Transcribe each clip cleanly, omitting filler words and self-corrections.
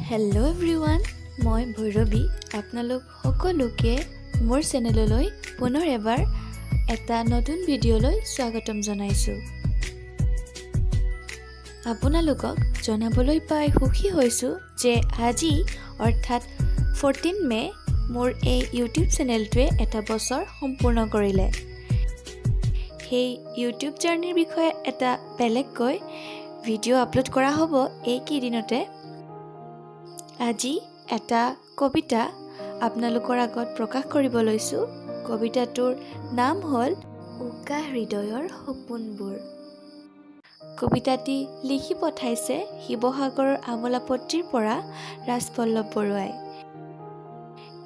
Hello' everyone, মই ভৈৰৱী। আপোনালোক সকলোকে মোৰ চেনেললৈ পুনৰ এবাৰ এটা নতুন ভিডিঅ'লৈ স্বাগতম জনাইছোঁ। আপোনালোকক জনাবলৈ পাই সুখী হৈছোঁ যে আজি অৰ্থাৎ 14 মে মোৰ এই ইউটিউব চেনেলটোৱে এটা বছৰ সম্পূৰ্ণ কৰিলে। সেই ইউটিউব জাৰ্নিৰ বিষয়ে এটা বেলেগকৈ ভিডিঅ' আপলোড কৰা হ'ব এইকেইদিনতে। আজি এটা কবিতা আপোনালোকৰ আগত প্ৰকাশ কৰিব লৈছোঁ। কবিতাটোৰ নাম হ'ল উকা হৃদয়ৰ সপোনবোৰ। কবিতাটি লিখি পঠাইছে শিৱসাগৰৰ আমোলাপট্টিৰ পৰা ৰাজপল্লৱ বৰুৱাই।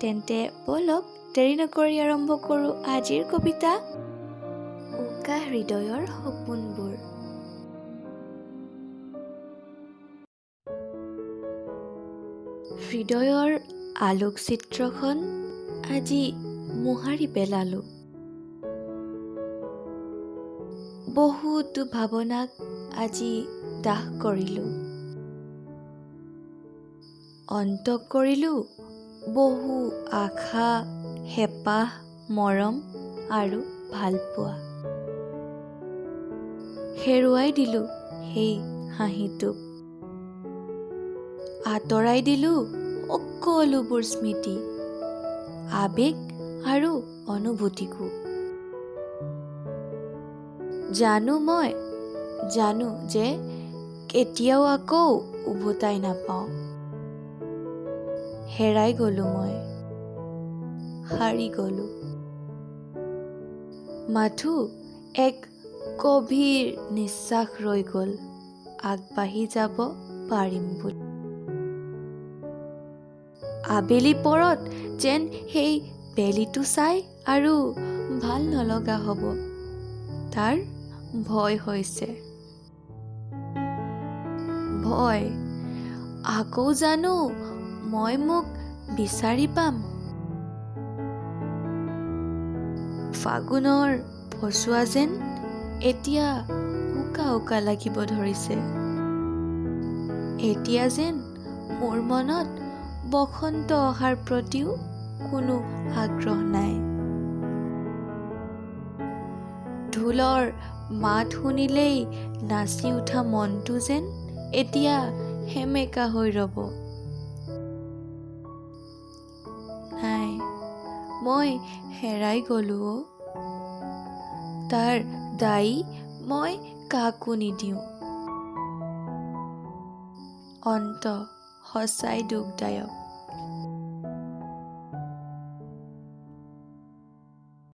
তেন্তে ব'লক দেৰি নকৰি আৰম্ভ কৰোঁ আজিৰ কবিতা উকা হৃদয়ৰ সপোনবোৰ। হৃদয়ৰ আলোকচিত্ৰখন আজি মোহাৰি পেলালোঁ। বহুতো ভাৱনাক আজি দাহ কৰিলোঁ। অন্ত কৰিলোঁ বহু আশা, হেঁপাহ, মৰম আৰু ভালপোৱা। হেৰুৱাই দিলোঁ সেই হাঁহিটোক। আঁতৰাই দিলোঁ সকলোবোৰ স্মৃতি, আৱেগ আৰু অনুভূতিকো। মই জানো যে কেতিয়াও আকৌ উভতাই নাপাওঁ। হেৰাই গ'লোঁ মই, হাৰি গ'লোঁ। মাথো এক গভীৰ নিশ্বাস ৰৈ গ'ল আগবাঢ়ি যাব পাৰিম বুলি। আবেলি পৰত যেন সেই বেলিটো চাই আৰু ভাল নলগা হ'ব, তাৰ ভয় হৈছে। ভয় আকৌ জানো মই মোক বিচাৰি পাম। ফাগুনৰ ফচুৱা যেন এতিয়া উকা উকা লাগিব ধৰিছে। এতিয়া যেন মোৰ মনত বসন্ত অহাৰ প্ৰতিও কোনো আগ্ৰহ নাই। ঢোলৰ মাত শুনিলেই নাচি উঠা মনটো যেন এতিয়া সেমেকা হৈ ৰ'ব। নাই, মই হেৰাই গ'লোঁ। তাৰ দায়ী মই কাকো নিদিওঁ। অন্ত সঁচাই দুখদায়ক।